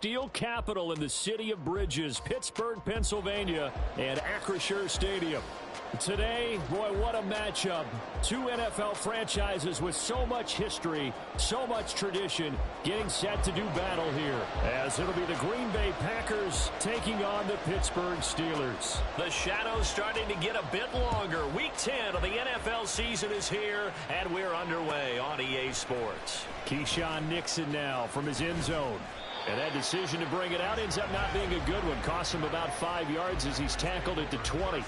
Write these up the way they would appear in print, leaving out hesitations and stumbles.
Steel capital in the city of Bridges, Pittsburgh, Pennsylvania, and Acrisure Stadium. Today, boy, what a matchup. Two NFL franchises with so much history, so much tradition, getting set to do battle here, as it'll be the Green Bay Packers taking on the Pittsburgh Steelers. The shadow's starting to get a bit longer. Week 10 of the NFL season is here, and we're underway on EA Sports. Keyshawn Nixon now from his end zone. And that decision to bring it out ends up not being a good one. Costs him about 5 yards as he's tackled at the 20.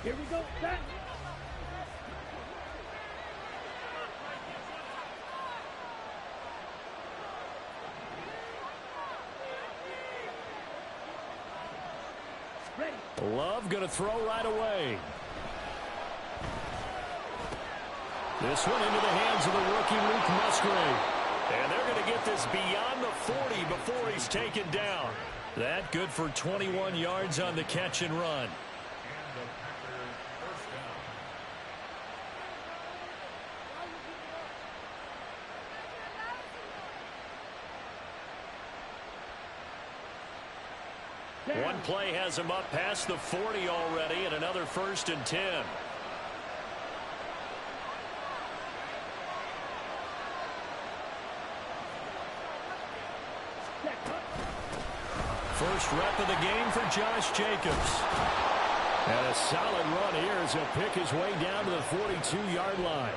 Here we go. Back. Ready. Love going to throw right away. This one into the hands of the rookie Luke Musgrave. And they're going to get this beyond the 40 before he's taken down. That good for 21 yards on the catch and run. One play has him up past the 40 already, and another 1st and 10. First rep of the game for Josh Jacobs. And a solid run here as he'll pick his way down to the 42-yard line.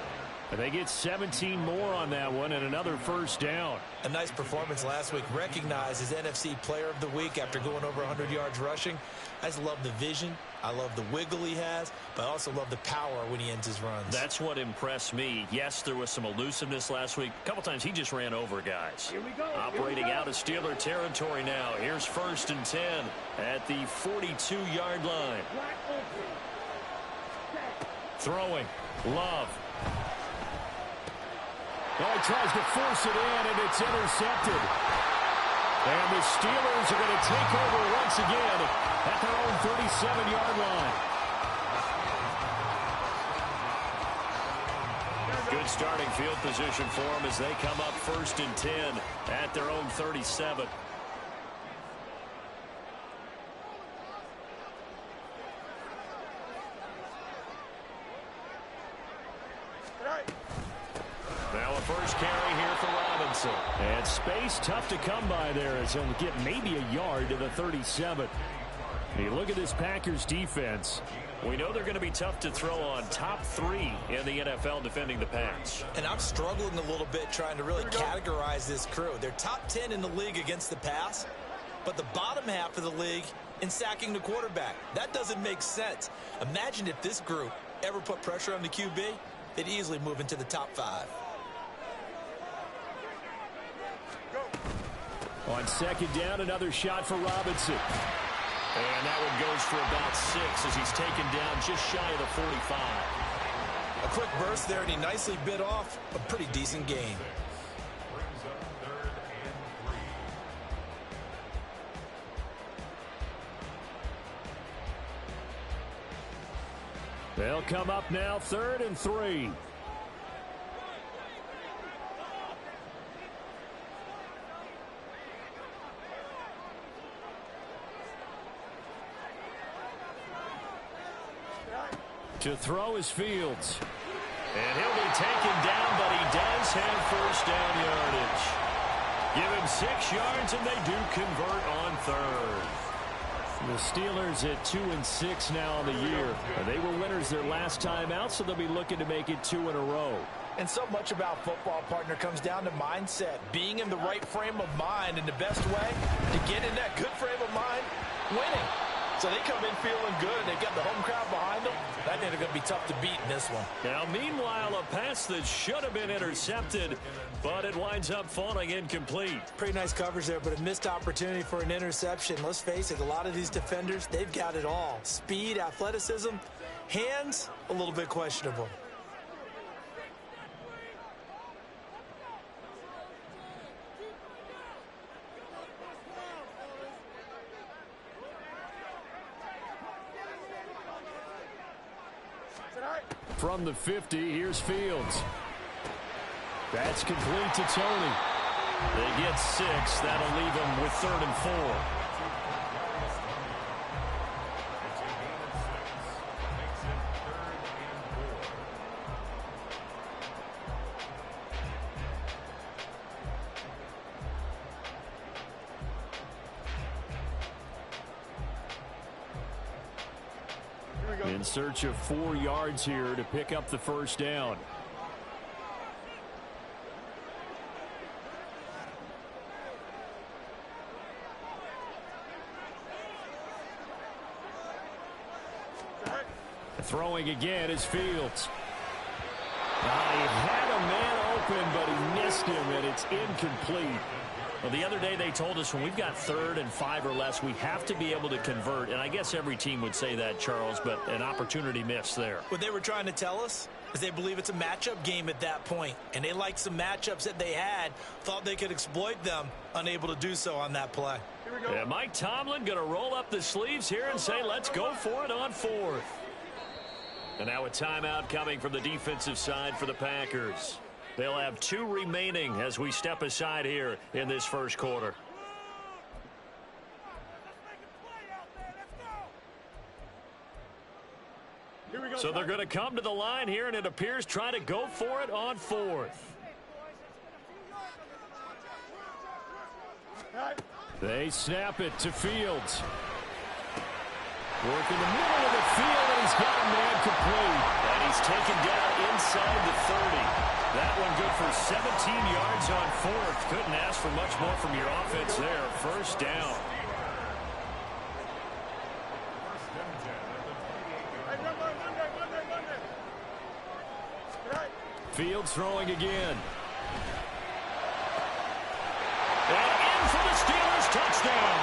And they get 17 more on that one and another 1st down. A nice performance last week. Recognized as NFC Player of the Week after going over 100 yards rushing. I just love the vision. I love the wiggle he has, but I also love the power when he ends his runs. That's what impressed me. Yes, there was some elusiveness last week. A couple times he just ran over guys. Here we go. Operating out of Steeler territory now. Here's 1st and 10 at the 42-yard line. Throwing. Love. Oh, he tries to force it in, and it's intercepted. And the Steelers are going to take over once again at their own 37-yard line. Good starting field position for them as they come up 1st and 10 at their own 37. Now a first carry here for Robinson. And space tough to come by there as he'll get maybe a yard to the 37. Hey, look at this Packers defense. We know they're going to be tough to throw on. Top 3 in the NFL defending the pass. And I'm struggling a little bit trying to really categorize this crew. They're top 10 in the league against the pass, but the bottom half of the league in sacking the quarterback. That doesn't make sense. Imagine if this group ever put pressure on the QB, they'd easily move into the top 5. On 2nd down, another shot for Robinson. And that one goes for about 6 as he's taken down just shy of the 45. A quick burst there, and he nicely bit off a pretty decent gain. They'll come up now 3rd and 3. To throw is Fields. And he'll be taken down, but he does have 1st down yardage. Give him 6 yards, and they do convert on 3rd. The Steelers at 2-6 now on the year. They were winners their last time out, so they'll be looking to make it 2 in a row. And so much about football, partner, comes down to mindset. Being in the right frame of mind, and the best way to get in that good frame of mind, winning. So they come in feeling good. They've got the home crowd behind them. I think they're going to be tough to beat in this one. Now, meanwhile, a pass that should have been intercepted, but it winds up falling incomplete. Pretty nice coverage there, but a missed opportunity for an interception. Let's face it, a lot of these defenders, they've got it all. Speed, athleticism. Hands, a little bit questionable. From the 50, here's Fields. That's complete to Tony. They get 6. That'll leave them with 3rd and 4. In search of 4 yards here to pick up the first down. Throwing again is Fields. He had a man open, but he missed him, and it's incomplete. Well, the other day they told us when we've got 3rd and 5 or less, we have to be able to convert. And I guess every team would say that, Charles, but an opportunity missed there. What they were trying to tell us is they believe it's a matchup game at that point, and they liked some matchups that they had, thought they could exploit them, unable to do so on that play. Here we go. Yeah, Mike Tomlin going to roll up the sleeves here and say, let's go for it on 4th. And now a timeout coming from the defensive side for the Packers. They'll have 2 remaining as we step aside here in this first quarter. So they're going to come to the line here, and it appears try to go for it on 4th. They snap it to Fields. Work in the middle of the field, and he's got a man complete. And he's taken down inside the 30. That one good for 17 yards on 4th. Couldn't ask for much more from your offense there. First down. Fields throwing again. And in for the Steelers touchdown.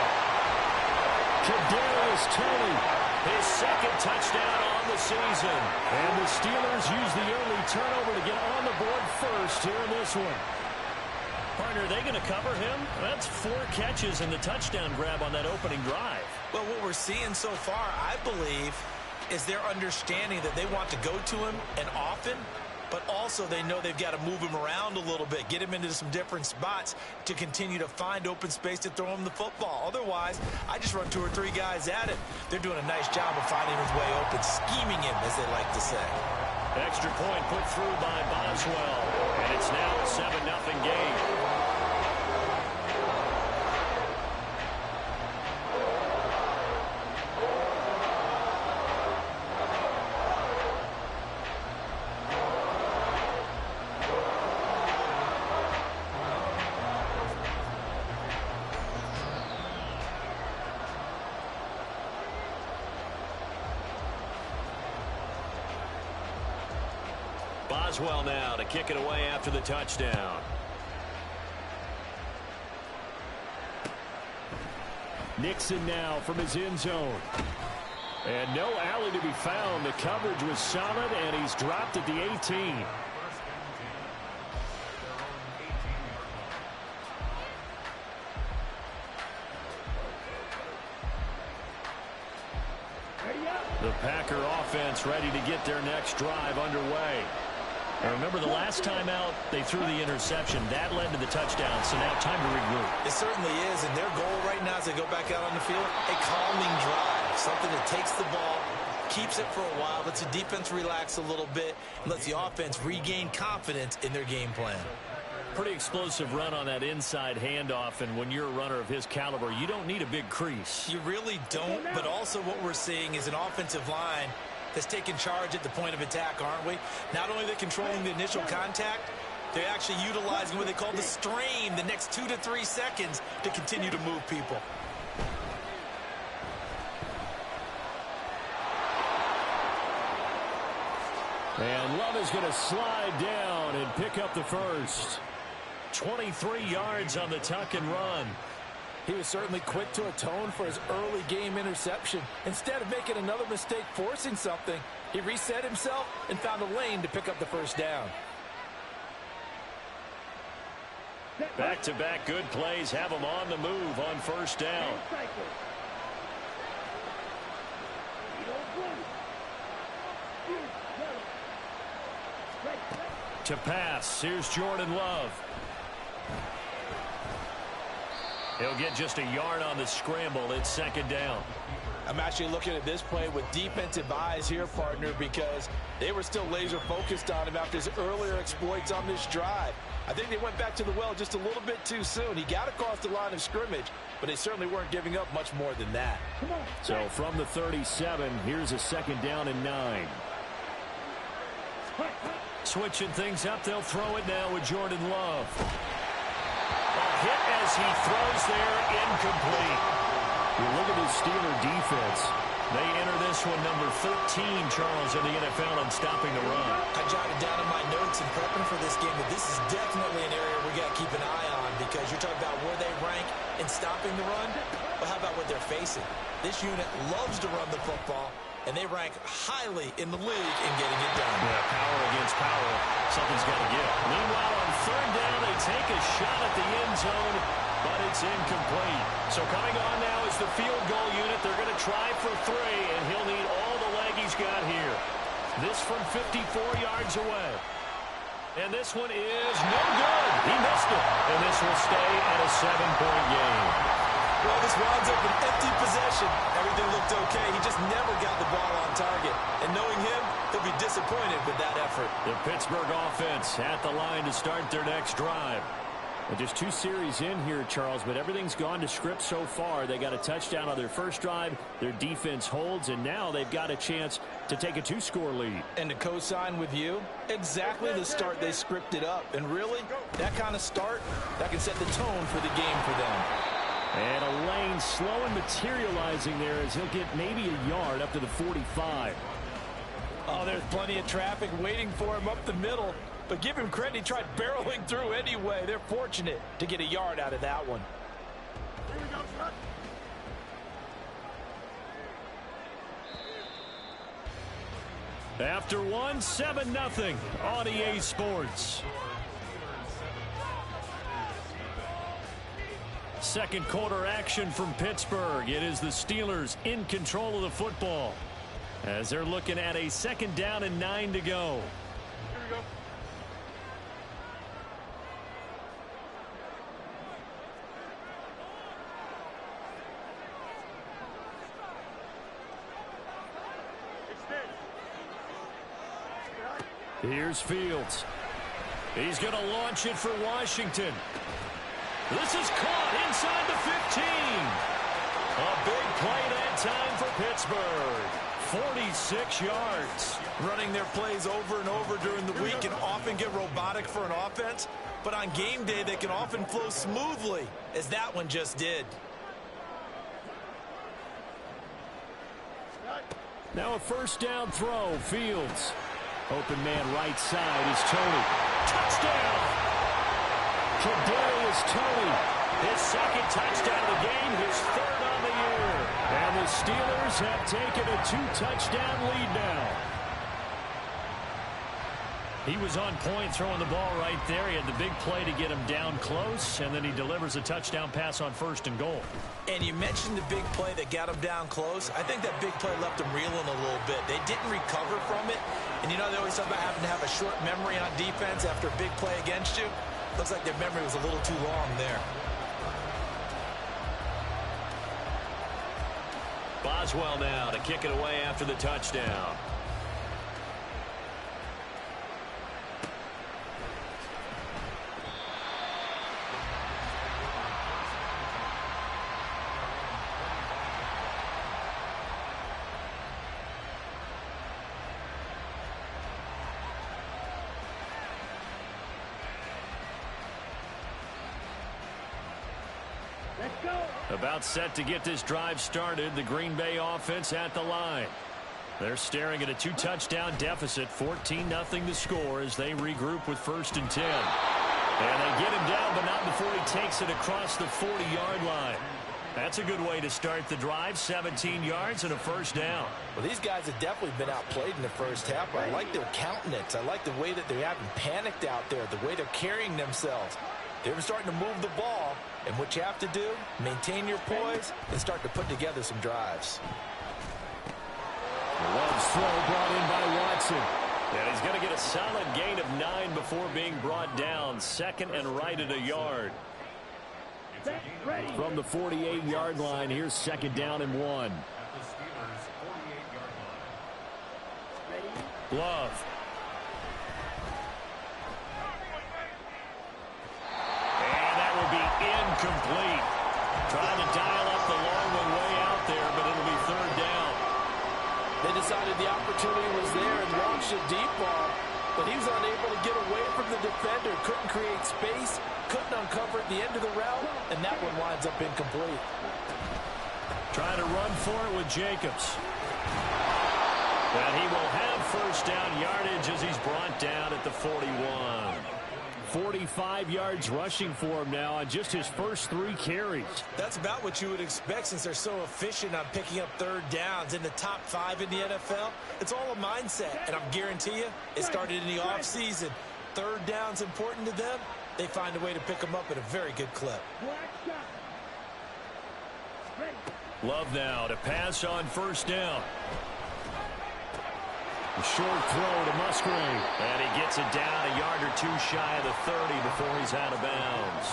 Kadarius Toney. His 2nd touchdown on the season. And the Steelers use the early turnover to get on the board first here in this one. Partner, are they going to cover him? That's 4 catches and the touchdown grab on that opening drive. Well, what we're seeing so far, I believe, is their understanding that they want to go to him and often, but also they know they've got to move him around a little bit, get him into some different spots to continue to find open space to throw him the football. Otherwise, I just run 2 or 3 guys at it. They're doing a nice job of finding his way open, scheming him, as they like to say. Extra point put through by Boswell, and it's now a 7-0 game. Boswell now to kick it away after the touchdown. Nixon now from his end zone. And no alley to be found. The coverage was solid, and he's dropped at the 18. The Packer offense ready to get their next drive underway. And remember, the last time out, they threw the interception. That led to the touchdown, so now time to regroup. It certainly is, and their goal right now as they go back out on the field, a calming drive, something that takes the ball, keeps it for a while, lets the defense relax a little bit, and lets the offense regain confidence in their game plan. Pretty explosive run on that inside handoff, and when you're a runner of his caliber, you don't need a big crease. You really don't, but also what we're seeing is an offensive line that's taking charge at the point of attack, aren't we? Not only are they controlling the initial contact, they're actually utilizing what they call the strain, the next 2 to 3 seconds, to continue to move people. And Love is going to slide down and pick up the first. 23 yards on the tuck and run. He was certainly quick to atone for his early game interception. Instead of making another mistake forcing something, He reset himself and found a lane to pick up the first down. Back-to-back good plays have him on the move on first down. To pass, here's Jordan Love. He'll get just a yard on the scramble. It's second down. I'm actually looking at this play with defensive eyes here, partner, because they were still laser focused on him after his earlier exploits on this drive. I think they went back to the well just a little bit too soon. He got across the line of scrimmage, but they certainly weren't giving up much more than that. So from the 37, here's a second down and 9. Switching things up, they'll throw it now with Jordan Love. A hit as he throws there, incomplete. You look at the Steeler defense. They enter this one number 13, Charles, in the NFL in stopping the run. I jotted down in my notes in prepping for this game that this is definitely an area we got to keep an eye on, because you're talking about where they rank in stopping the run. Well, how about what they're facing? This unit loves to run the football, and they rank highly in the league in getting it done. Yeah, power against power. Something's got to give. Meanwhile, on third down, they take a shot at the end zone, but it's incomplete. So coming on now is the field goal unit. They're going to try for 3, and he'll need all the leg he's got here. This from 54 yards away. And this one is no good. He missed it. And this will stay at a 7-point game. Well, this winds up an empty possession. Everything looked okay. He just never got the ball on target. And knowing him, he'll be disappointed with that effort. The Pittsburgh offense at the line to start their next drive. Well, just 2 series in here, Charles, but everything's gone to script so far. They got a touchdown on their first drive. Their defense holds, and now they've got a chance to take a 2-score lead. And to co-sign with you, exactly the start they scripted up. And really, that kind of start, that can set the tone for the game for them. And a lane slow and materializing there as he'll get maybe a yard up to the 45. Oh, there's plenty of traffic waiting for him up the middle. But give him credit, he tried barreling through anyway. They're fortunate to get a yard out of that one. After 1, 7-0 on EA Sports. Second quarter action from Pittsburgh. It is the Steelers in control of the football as they're looking at a second down and 9 to go. Here we go. Here's Fields. He's going to launch it for Washington. This is caught inside the 15. A big play that time for Pittsburgh. 46 yards. Running their plays over and over during the week can often get robotic for an offense, but on game day they can often flow smoothly, as that one just did. Now a first down throw. Fields. Open man right side is Tony. Touchdown! Kadarius Toney. His second touchdown of the game, his third on the year. And the Steelers have taken a 2-touchdown lead now. He was on point throwing the ball right there. He had the big play to get him down close, and then he delivers a touchdown pass on first and goal. And you mentioned the big play that got him down close. I think that big play left him reeling a little bit. They didn't recover from it. And you know, they always talk about having to have a short memory on defense after a big play against you. Looks like their memory was a little too long there. Boswell now to kick it away after the touchdown. About set to get this drive started. The Green Bay offense at the line. They're staring at a 2-touchdown deficit. 14-0 the score as they regroup with 1st and 10. And they get him down, but not before he takes it across the 40-yard line. That's a good way to start the drive. 17 yards and a first down. Well, these guys have definitely been outplayed in the first half, but I like their countenance. I like the way that they haven't panicked out there, the way they're carrying themselves. They're starting to move the ball, and what you have to do, maintain your poise and start to put together some drives. Love's throw brought in by Watson. And he's going to get a solid gain of 9 before being brought down. Second and right at a yard. From the 48-yard line, here's second down and 1. Love. And that will be incomplete. Trying to dial up the long one way out there, but it'll be third down. They decided the opportunity was there and launched a deep ball, but he was unable to get away from the defender. Couldn't create space, couldn't uncover at the end of the route, and that one winds up incomplete. Trying to run for it with Jacobs. And he will have first down yardage as he's brought down at the 41. 45 yards rushing for him now on just his first 3 carries. That's about what you would expect since they're so efficient on picking up third downs in the top 5 in the NFL. It's all a mindset, and I guarantee you it started in the offseason. Third down's important to them. They find a way to pick them up at a very good clip. Love now to pass on first down. A short throw to Musgrave. And he gets it down a yard or 2 shy of the 30 before he's out of bounds.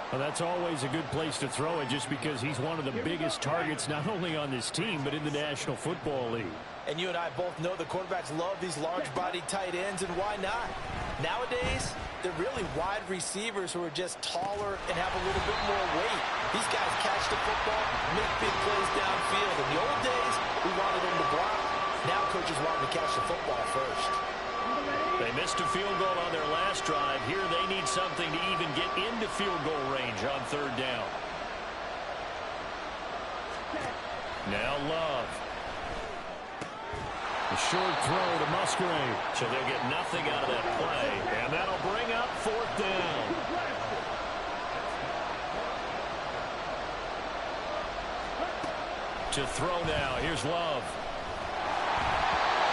Well, that's always a good place to throw it just because he's one of the biggest targets not only on this team but in the National Football League. And you and I both know the quarterbacks love these large-bodied tight ends, and why not? Nowadays, they're really wide receivers who are just taller and have a little bit more weight. These guys catch the football, make big plays downfield. In the old days, we wanted them to block. Now coaches want them to catch the football first. They missed a field goal on their last drive. Here they need something to even get into field goal range on third down. Now Love. A short throw to Musgrave. So they'll get nothing out of that play. And that'll bring up fourth down. To throw now. Here's Love.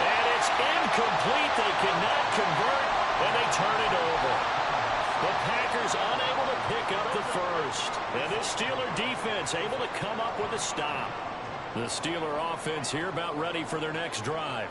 And it's incomplete. They cannot convert, and they turn it over. The Packers unable to pick up the first. And this Steeler defense able to come up with a stop. The Steeler offense here about ready for their next drive.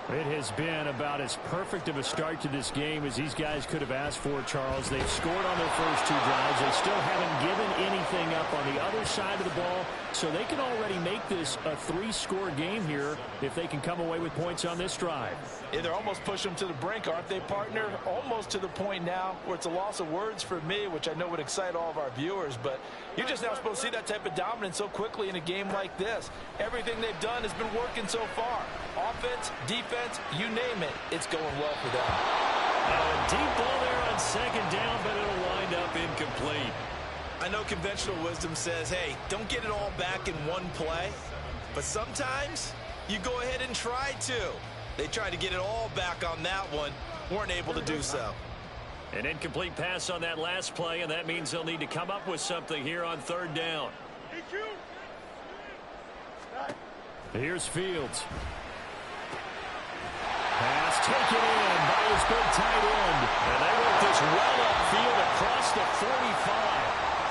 It has been about as perfect of a start to this game as these guys could have asked for, Charles. They've scored on their first 2 drives. They still haven't given anything up on the other side of the ball, so they can already make this a 3-score game here if they can come away with points on this drive. Yeah, they're almost pushing them to the brink, aren't they, partner? Almost to the point now where it's a loss of words for me, which I know would excite all of our viewers, but you're just now supposed to see that type of dominance so quickly in a game like this. Everything they've done has been working so far. Offense, defense, you name it, it's going well for them. Deep ball there on second down, but it'll wind up incomplete. I know conventional wisdom says, hey, don't get it all back in one play, but sometimes you go ahead and try to. They tried to get it all back on that one, weren't able to do so. An incomplete pass on that last play, and that means they'll need to come up with something here on third down. Here's Fields. Pass taken in by his big tight end. And they work this well upfield across the 45.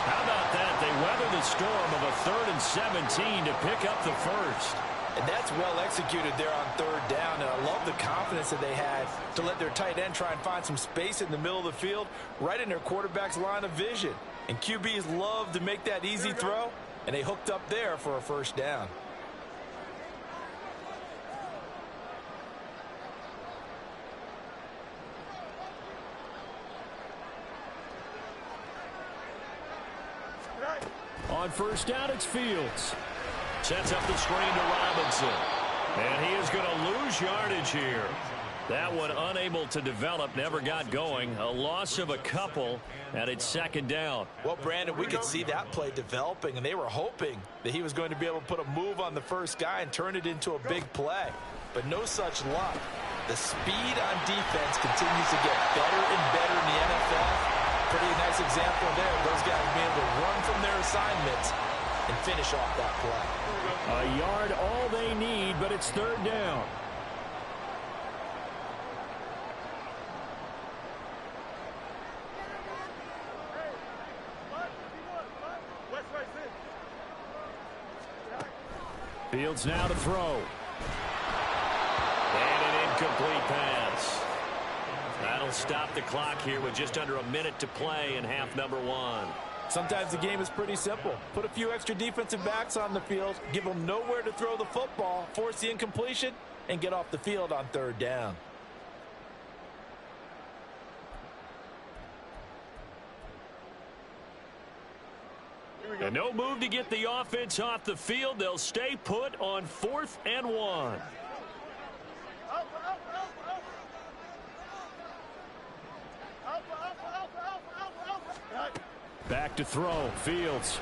How about that? They weather the storm of a 3rd and 17 to pick up the first. And that's well executed there on third down, and I love the confidence that they had to let their tight end try and find some space in the middle of the field, right in their quarterback's line of vision. And QBs love to make that easy throw, and they hooked up there for a first down. On first down, it's Fields. Sets up the screen to Robinson. And he is going to lose yardage here. That one unable to develop, never got going. A loss of a couple, and it's second down. Well, Brandon, we could see that play developing, and they were hoping that he was going to be able to put a move on the first guy and turn it into a big play. But no such luck. The speed on defense continues to get better and better in the NFL. pretty nice example there. Those guys being able to run from their assignments and finish off that play. A yard, all they need, but it's third down. Fields now to throw. And an incomplete pass. That'll stop the clock here with just under a minute to play in half number one. Sometimes the game is pretty simple. Put a few extra defensive backs on the field, give them nowhere to throw the football, force the incompletion, and get off the field on third down. And no move to get the offense off the field. They'll stay put on 4th and 1. Back to throw. Fields.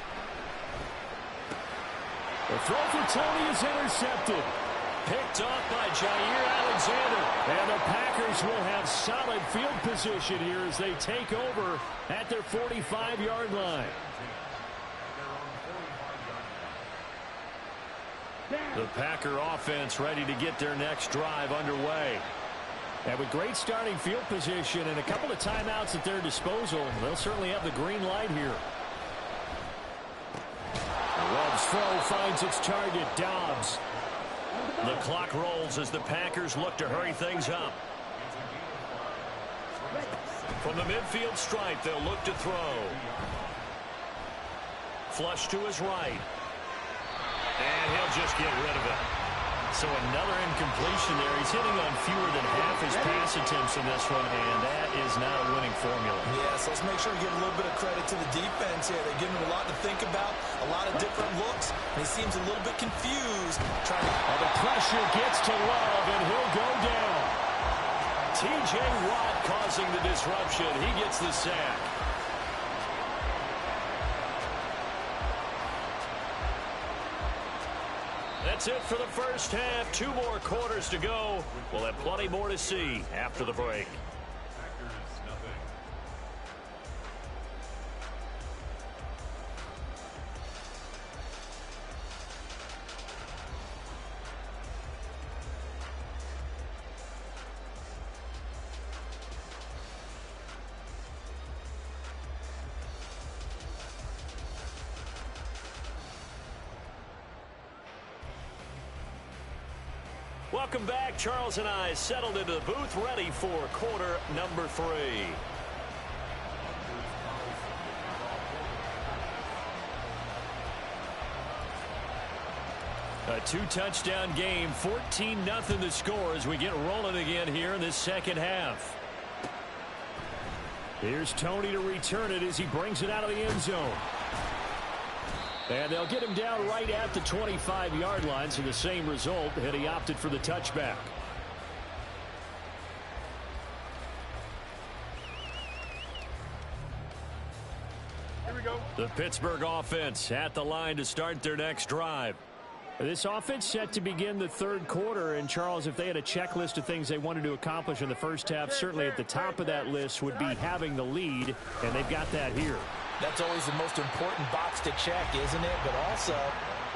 The throw for Tony is intercepted. Picked off by Jair Alexander. And the Packers will have solid field position here as they take over at their 45-yard line. The Packer offense ready to get their next drive underway. And with great starting field position and a couple of timeouts at their disposal, they'll certainly have the green light here. Love's throw finds its target, Dobbs. The clock rolls as the Packers look to hurry things up. From the midfield stripe, they'll look to throw. Flush to his right. And he'll just get rid of it. So another incompletion there. He's hitting on fewer than half his pass attempts in this one, and that is not a winning formula. Yes, let's make sure we give a little bit of credit to the defense here. They're giving him a lot to think about, a lot of different looks, and he seems a little bit confused. And the pressure gets to Love, and he'll go down. T.J. Watt causing the disruption. He gets the sack. That's it for the first half. 2 more quarters to go. We'll have plenty more to see after the break. Welcome back. Charles and I settled into the booth, ready for quarter number 3. A 2-touchdown game, 14-0 the score as we get rolling again here in this second half. Here's Tony to return it as he brings it out of the end zone. And they'll get him down right at the 25-yard line, so the same result, and he opted for the touchback. Here we go. The Pittsburgh offense at the line to start their next drive. This offense set to begin the third quarter, and Charles, if they had a checklist of things they wanted to accomplish in the first half, certainly at the top of that list would be having the lead, and they've got that here. That's always the most important box to check, isn't it? But also,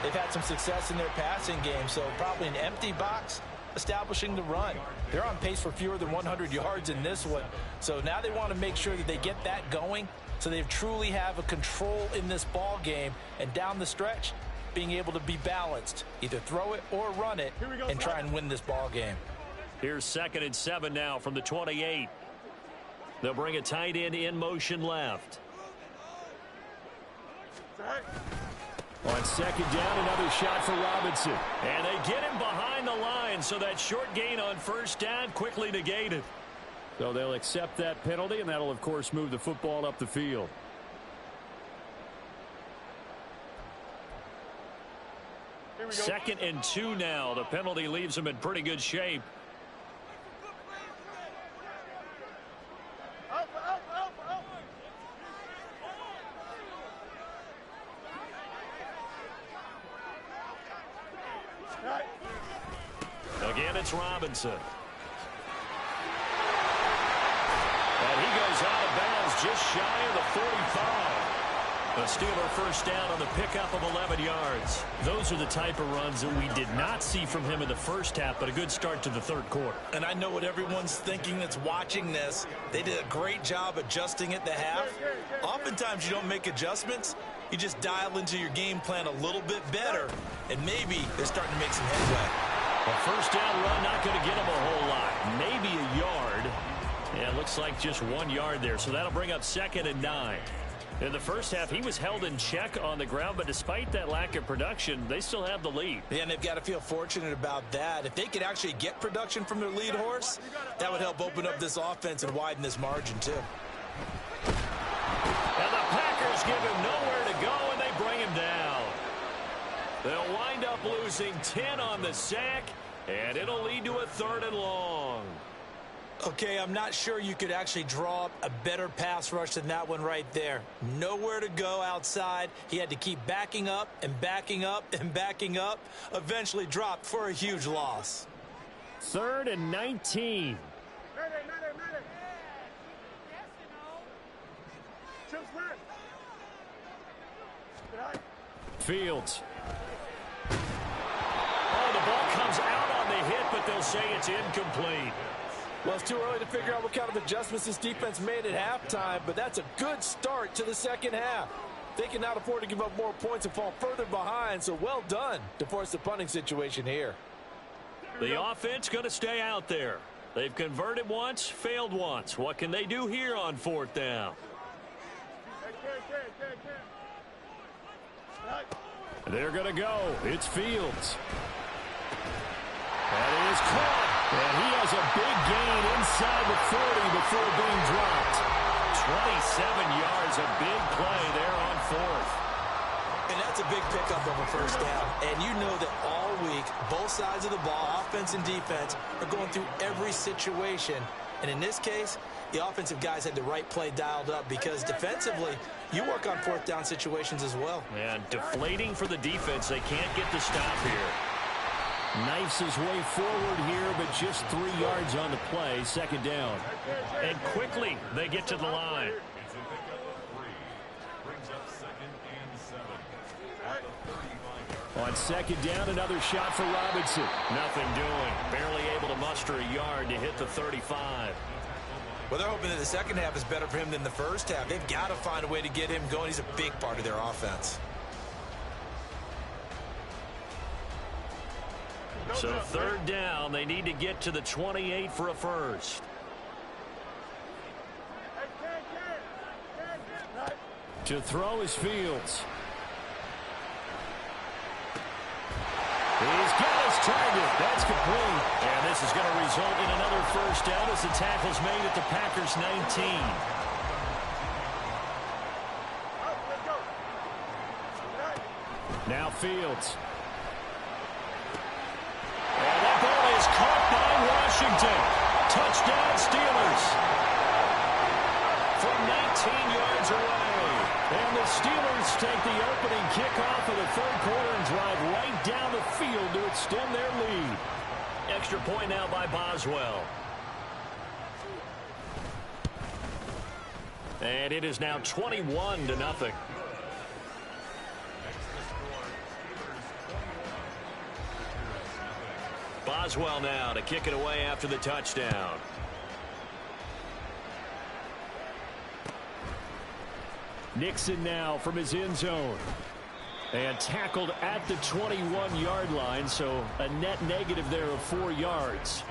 they've had some success in their passing game, so probably an empty box establishing the run. They're on pace for fewer than 100 yards in this one, so now they want to make sure that they get that going so they truly have a control in this ball game, and down the stretch, being able to be balanced, either throw it or run it, and try and win this ball game. Here's 2nd and 7 now from the 28. They'll bring a tight end in motion left. On second down, another shot for Robinson. And they get him behind the line, so that short gain on first down quickly negated. So they'll accept that penalty, and that'll, of course, move the football up the field. Here we go. 2nd and 2 now. The penalty leaves them in pretty good shape. Again, it's Robinson. And he goes out of bounds just shy of the 45. A Steeler first down on the pickup of 11 yards. Those are the type of runs that we did not see from him in the first half, but a good start to the third quarter. And I know what everyone's thinking that's watching this. They did a great job adjusting at the half. Oftentimes you don't make adjustments. You just dial into your game plan a little bit better, and maybe they're starting to make some headway. A first down run not going to get him a whole lot. Maybe a yard. Yeah, it looks like just 1 yard there, so that'll bring up 2nd and 9. In the first half, he was held in check on the ground, but despite that lack of production, they still have the lead. Yeah, and they've got to feel fortunate about that. If they could actually get production from their lead horse, that would help open up this offense and widen this margin, too. And the Packers give him nowhere to go, and they bring him down. They'll wind up losing 10 on the sack, and it'll lead to a 3rd and long. Okay, I'm not sure you could actually draw up a better pass rush than that one right there. Nowhere to go outside. He had to keep backing up and backing up and backing up. Eventually dropped for a huge loss. 3rd and 19. Fields. Oh, the ball comes out on the hit, but they'll say it's incomplete. Well, it's too early to figure out what kind of adjustments this defense made at halftime, but that's a good start to the second half. They cannot afford to give up more points and fall further behind, so well done to force the punting situation here. The offense going to stay out there. They've converted once, failed once. What can they do here on 4th down? They're going to go. It's Fields. That is caught. And he has a big gain inside the 40 before being dropped. 27 yards, a big play there on 4th. And that's a big pickup of a first down. And you know that all week, both sides of the ball, offense and defense, are going through every situation. And in this case, the offensive guys had the right play dialed up because defensively, you work on 4th down situations as well. And deflating for the defense. They can't get the stop here. Knifes his way forward here, but just 3 yards on the play. 2nd down. And quickly, they get to the line. On 2nd down, another shot for Robinson. Nothing doing. Barely able to muster a yard to hit the 35. Well, they're hoping that the second half is better for him than the first half. They've got to find a way to get him going. He's a big part of their offense. So 3rd down, they need to get to the 28 for a first. To throw is Fields. He's got his target. That's complete. And this is going to result in another first down as the tackle's made at the Packers' 19. Now Fields. And that ball is caught by Washington. Touchdown Steelers. From 19 yards away. And the Steelers take the opening kickoff of the 3rd quarter and drive right down the field to extend their lead. Extra point now by Boswell. And it is now 21-0. Boswell now to kick it away after the touchdown. Nixon now from his end zone. And tackled at the 21-yard line, so a net negative there of 4 yards.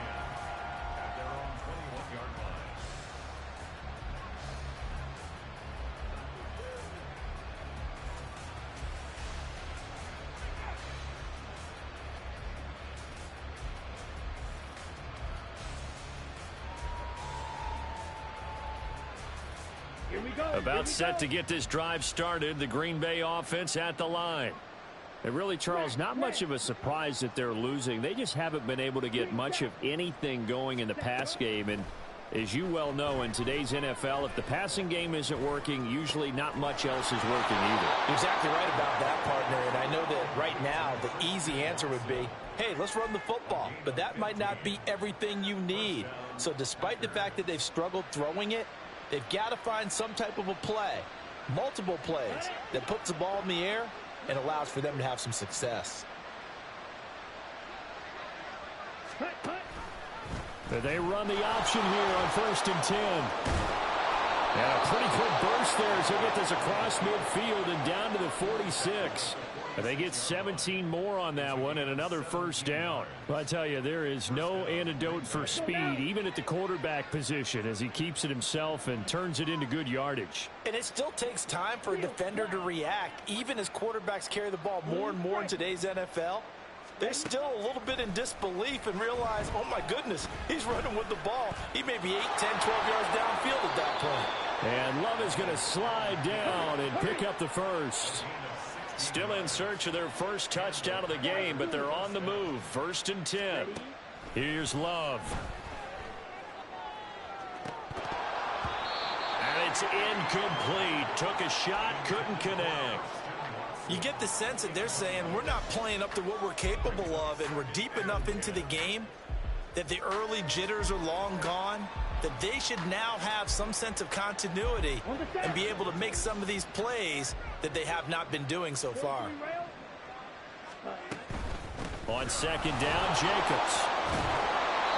About set to get this drive started. The Green Bay offense at the line. And really, Charles, not much of a surprise that they're losing. They just haven't been able to get much of anything going in the pass game. And as you well know, in today's NFL, if the passing game isn't working, usually not much else is working either. Exactly right about that, partner. And I know that right now the easy answer would be, hey, let's run the football. But that might not be everything you need. So despite the fact that they've struggled throwing it, They've got to find some type of a play, multiple plays, that puts the ball in the air and allows for them to have some success. They run the option here on 1st and 10. And a pretty quick burst there as they get this across midfield and down to the 46. They get 17 more on that one and another first down. Well, I tell you, there is no antidote for speed, even at the quarterback position, as he keeps it himself and turns it into good yardage. And it still takes time for a defender to react, even as quarterbacks carry the ball more and more in today's NFL. They're still a little bit in disbelief and realize, oh my goodness, he's running with the ball. He may be 8, 10, 12 yards downfield at that point. And Love is going to slide down and pick up the first. Still in search of their first touchdown of the game, but they're on the move. 1st and 10. Here's Love. And it's incomplete. Took a shot, couldn't connect. You get the sense that they're saying we're not playing up to what we're capable of, and we're deep enough into the game that the early jitters are long gone, that they should now have some sense of continuity and be able to make some of these plays that they have not been doing so far. On 2nd down, Jacobs.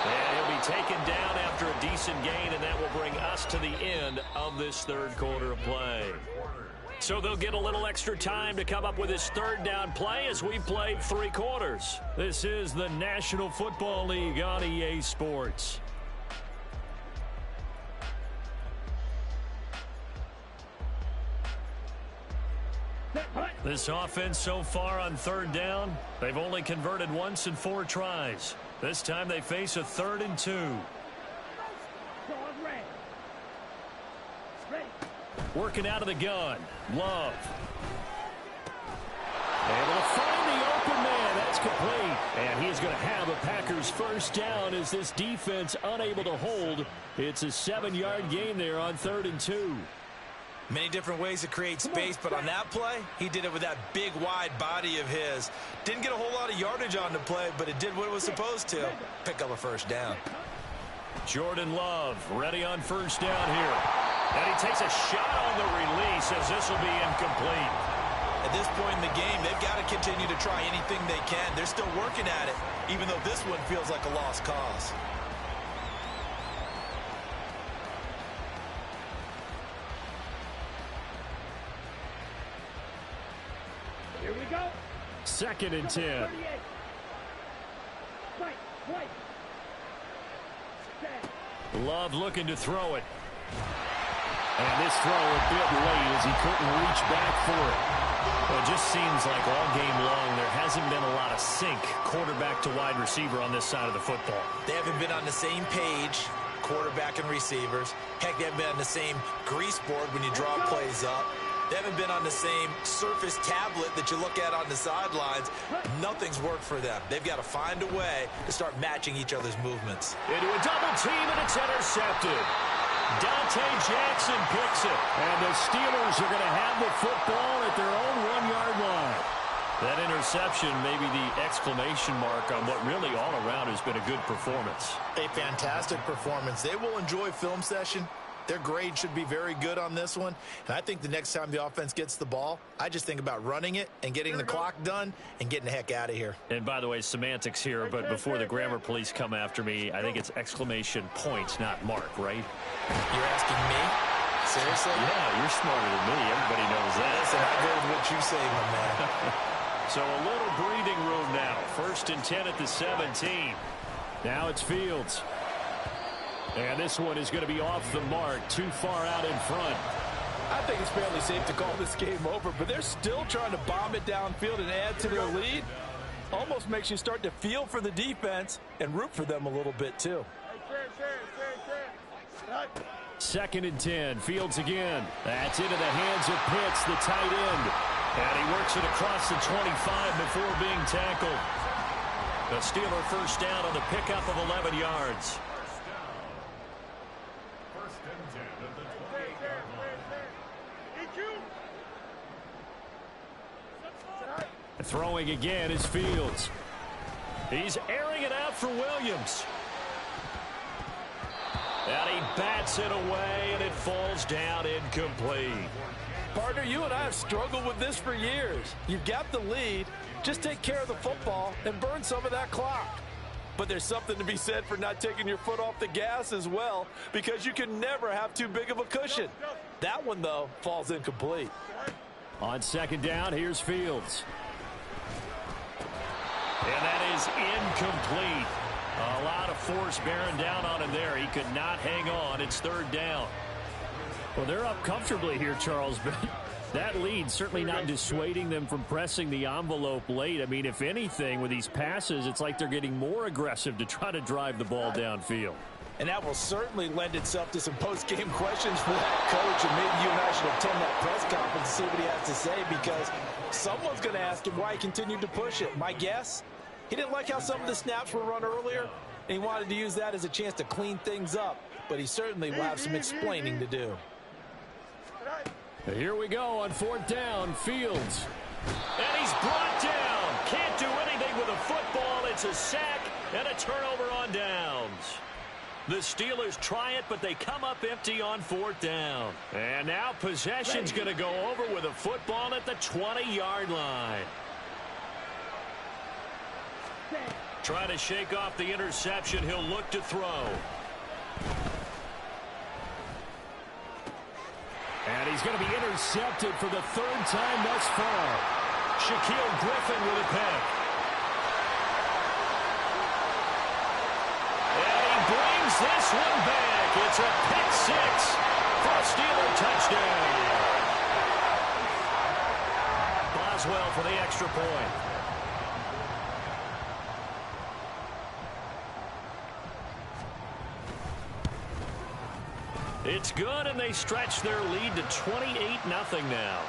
And he'll be taken down after a decent gain, and that will bring us to the end of this 3rd quarter of play. So they'll get a little extra time to come up with his 3rd down play as we played 3 quarters. This is the National Football League on EA Sports. This offense so far on 3rd down, they've only converted once in 4 tries. This time they face a 3rd and 2. Working out of the gun. Love. Able to find the open man. That's complete. And he is going to have a Packers first down as this defense unable to hold. It's a 7-yard gain there on 3rd and 2. Many different ways to create space, but on that play, he did it with that big, wide body of his. Didn't get a whole lot of yardage on the play, but it did what it was supposed to. Pick up a first down. Jordan Love ready on 1st down here. And he takes a shot on the release as this will be incomplete. At this point in the game, they've got to continue to try anything they can. They're still working at it, even though this one feels like a lost cause. Here we go. 2nd and 10. Love looking to throw it. And this throw a bit late as he couldn't reach back for it. Well, it just seems like all game long there hasn't been a lot of sync quarterback to wide receiver on this side of the football. They haven't been on the same page, quarterback and receivers. Heck, they haven't been on the same grease board when you draw plays up. They haven't been on the same surface tablet that you look at on the sidelines. Nothing's worked for them. They've got to find a way to start matching each other's movements. Into a double team, and it's intercepted. Dante Jackson picks it. And the Steelers are going to have the football at their own 1-yard line. That interception may be the exclamation mark on what really all around has been a good performance. A fantastic performance. They will enjoy film session. Their grade should be very good on this one. And I think the next time the offense gets the ball, I just think about running it and getting the clock done and getting the heck out of here. And by the way, semantics here, but before the grammar police come after me, I think it's exclamation point, not mark, right? You're asking me? Seriously? Yeah, you're smarter than me. Everybody knows that. Listen, I go with what you say, my man. So a little breathing room now. 1st and 10 at the 17. Now it's Fields. And this one is going to be off the mark, too far out in front. I think it's fairly safe to call this game over, but they're still trying to bomb it downfield and add to their lead. Almost makes you start to feel for the defense and root for them a little bit, too. 2nd and 10. Fields again. That's into the hands of Pitts, the tight end. And he works it across the 25 before being tackled. The Steeler first down on the pickup of 11 yards. Throwing again is Fields. He's airing it out for Williams. And he bats it away, and it falls down incomplete. Partner, you and I have struggled with this for years. You've got the lead. Just take care of the football and burn some of that clock. But there's something to be said for not taking your foot off the gas as well, because you can never have too big of a cushion. That one, though, falls incomplete. On second down, here's Fields. And that is incomplete. A lot of force bearing down on him there. He could not hang on. It's third down. Well, they're up comfortably here, Charles, but that lead certainly not dissuading them from pressing the envelope late. I mean, if anything, with these passes, it's like they're getting more aggressive to try to drive the ball downfield. And that will certainly lend itself to some post-game questions for that coach, and maybe you and I should attend that press conference to see what he has to say, because someone's going to ask him why he continued to push it. My guess, he didn't like how some of the snaps were run earlier, and he wanted to use that as a chance to clean things up, but he certainly will have some explaining to do. Here we go on fourth down, Fields. And he's brought down. Can't do anything with a football. It's a sack and a turnover on downs. The Steelers try it, but they come up empty on fourth down. And now possession's going to go over with a football at the 20-yard line. Trying to shake off the interception. He'll look to throw. And he's going to be intercepted for the third time thus far. Shaquille Griffin with a pick. And he brings this one back. It's a pick six for a Steeler touchdown. Boswell for the extra point. It's good, and they stretch their lead to 28-0 now.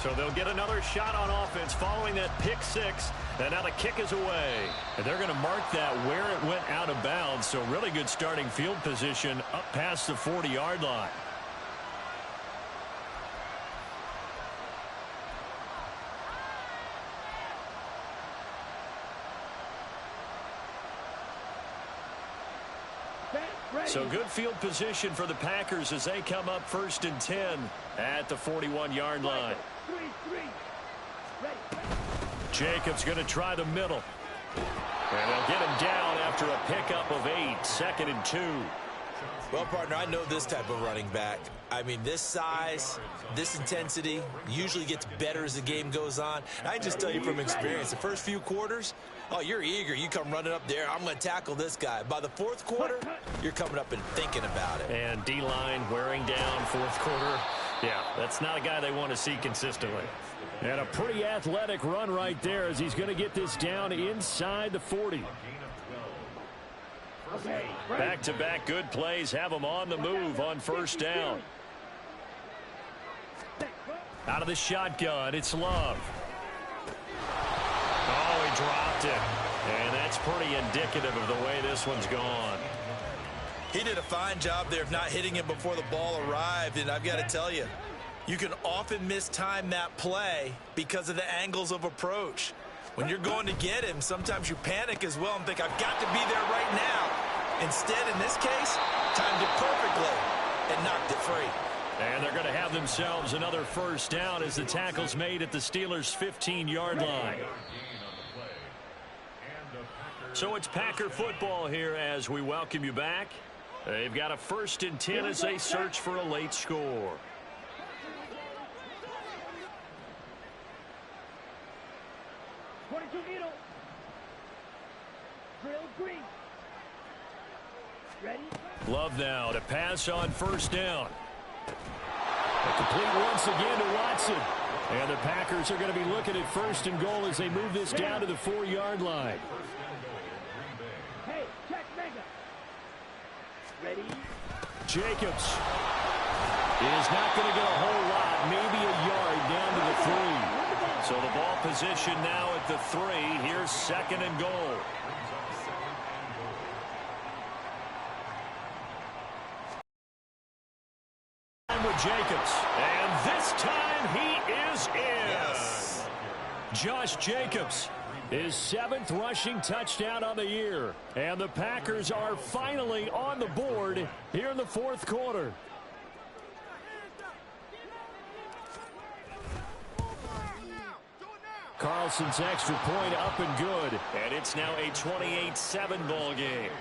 So they'll get another shot on offense following that pick six. And now the kick is away. And they're going to mark that where it went out of bounds. So really good starting field position up past the 40-yard line. So good field position for the Packers as they come up 1st and 10 at the 41-yard line. Jacobs going to try the middle. And they'll get him down after a pickup of 8, 2nd and 2. Well, partner, I know this type of running back. I mean, this size, this intensity usually gets better as the game goes on. I just tell you from experience, the first few quarters, oh, you're eager. You come running up there. I'm going to tackle this guy. By the fourth quarter, you're coming up and thinking about it. And D-line wearing down fourth quarter. Yeah, that's not a guy they want to see consistently. And a pretty athletic run right there as he's going to get this down inside the 40. Back-to-back good plays have them on the move on first down. Out of the shotgun, it's Love. Oh, he dropped it. And that's pretty indicative of the way this one's gone. He did a fine job there of not hitting him before the ball arrived, and I've got to tell you, you can often mistime that play because of the angles of approach. When you're going to get him, sometimes you panic as well and think, I've got to be there right now. Instead, in this case, timed it perfectly and knocked it free. And they're going to have themselves another first down as the tackle's made at the Steelers' 15-yard line. So it's Packer football here as we welcome you back. They've got a 1st and 10 as they search for a late score. Love now to pass on first down. A complete once again to Watson. And the Packers are going to be looking at 1st and goal as they move this down to the 4-yard line. Hey, check mega. Ready? Jacobs is not going to get a whole lot, maybe a yard down to the 3. So the ball position now at the 3. Here's 2nd and goal. With Jacobs. And this time he is in. Yes. Josh Jacobs, his 7th rushing touchdown on the year. And the Packers are finally on the board here in the 4th quarter. Carlson's extra point up and good. And it's now a 28-7 ball game.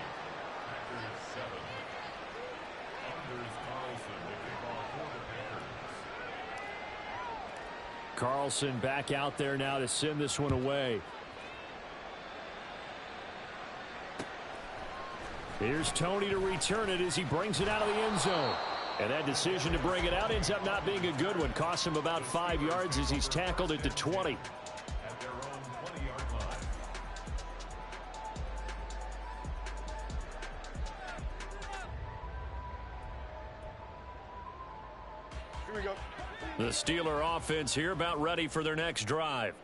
Carlson back out there now to send this one away. Here's Tony to return it as he brings it out of the end zone. And that decision to bring it out ends up not being a good one. Costs him about 5 yards as he's tackled at the 20. Here we go. The Steeler offense here about ready for their next drive.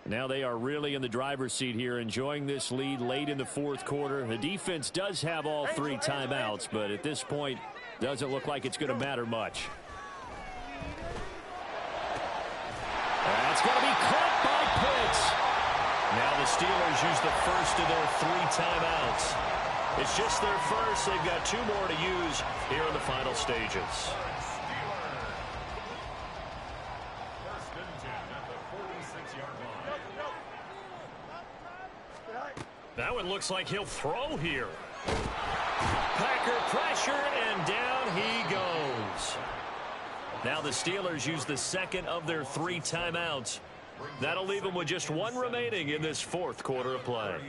Now they are really in the driver's seat here, enjoying this lead late in the 4th quarter. The defense does have all 3 timeouts, but at this point, doesn't look like it's going to matter much. That's going to be caught by Pitts. Now the Steelers use the first of their 3 timeouts. It's just their first. They've got 2 more to use here in the final stages. That one looks like he'll throw here. Packer pressure, and down he goes. Now the Steelers use the 2nd of their 3 timeouts. That'll leave them with just 1 remaining in this 4th quarter of play.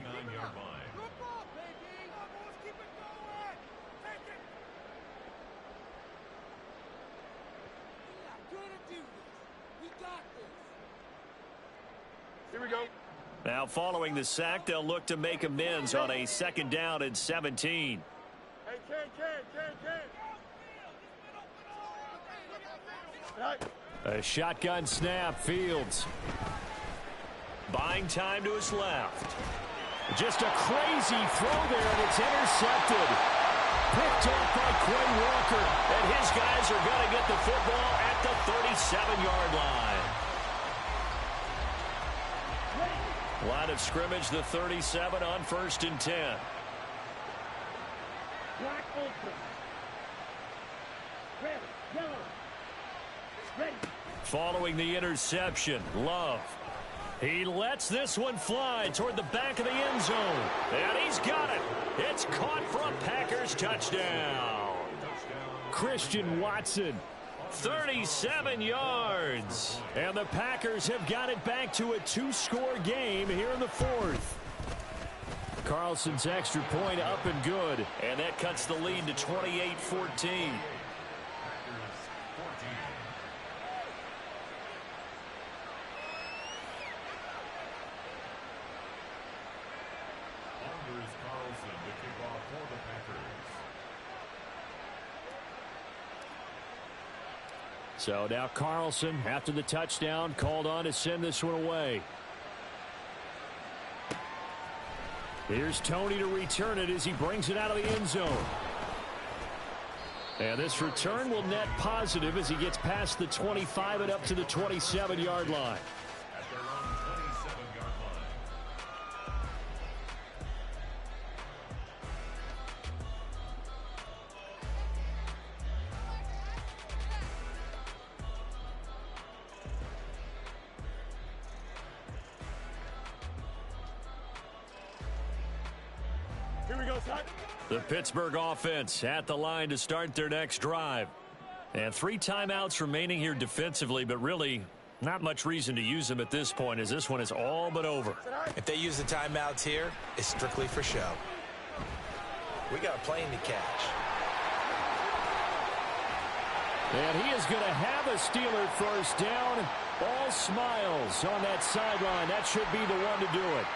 Here we go. Now following the sack, they'll look to make amends on a 2nd down and 17. Hey, A shotgun snap, Fields. Buying time to his left. Just a crazy throw there, and it's intercepted. Picked off by Quay Walker. And his guys are going to get the football at the 37-yard line. Line of scrimmage, the 37 on 1st and 10. Black open. Red, yellow. Ready. Following the interception, Love. He lets this one fly toward the back of the end zone. And he's got it. It's caught for a Packers touchdown. Christian Watson. 37 yards. And the Packers have got it back to a 2-score game here in the 4th. Carlson's extra point up and good. And that cuts the lead to 28-14. So now Carlson, after the touchdown, called on to send this one away. Here's Tony to return it as he brings it out of the end zone. And this return will net positive as he gets past the 25 and up to the 27-yard line. Here we go, son. The Pittsburgh offense at the line to start their next drive. And 3 timeouts remaining here defensively, but really not much reason to use them at this point as this one is all but over. If they use the timeouts here, it's strictly for show. We got a plane to catch. And he is going to have a Steeler first down. All smiles on that sideline. That should be the one to do it.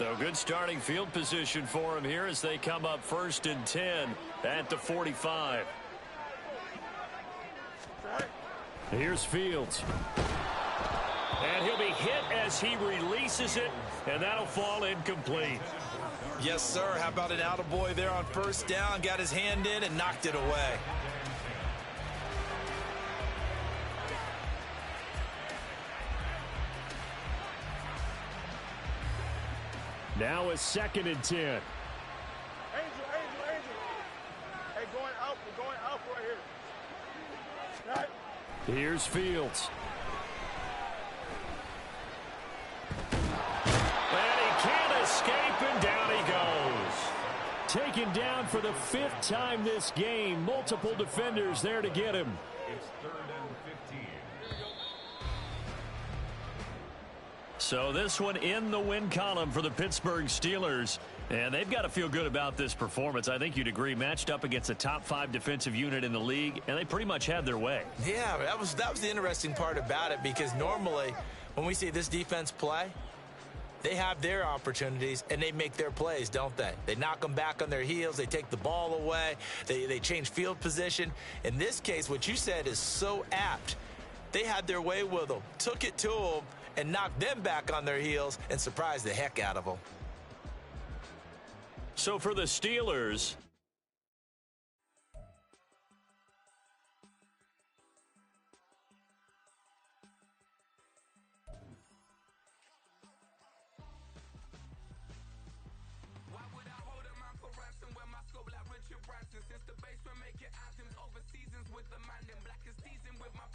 So good starting field position for him here as they come up 1st and 10 at the 45. Here's Fields. And he'll be hit as he releases it, and that'll fall incomplete. Yes, sir. How about an attaboy there on 1st down? Got his hand in and knocked it away. Now a 2nd and 10. Angel. Hey, going out. We're going out right here. Right. Here's Fields. And he can't escape, and down he goes. Taken down for the 5th time this game. Multiple defenders there to get him. It's 3rd and 15. So this one in the win column for the Pittsburgh Steelers. And they've got to feel good about this performance. I think you'd agree, matched up against a top 5 defensive unit in the league, and they pretty much had their way. Yeah, that was the interesting part about it, because normally when we see this defense play, they have their opportunities and they make their plays, don't they? They knock them back on their heels. They take the ball away. They change field position. In this case, what you said is so apt. They had their way with them, took it to them, and knocked them back on their heels and surprised the heck out of them. So for the Steelers, since the basement making items over seasons with the mind and black is seasoned with my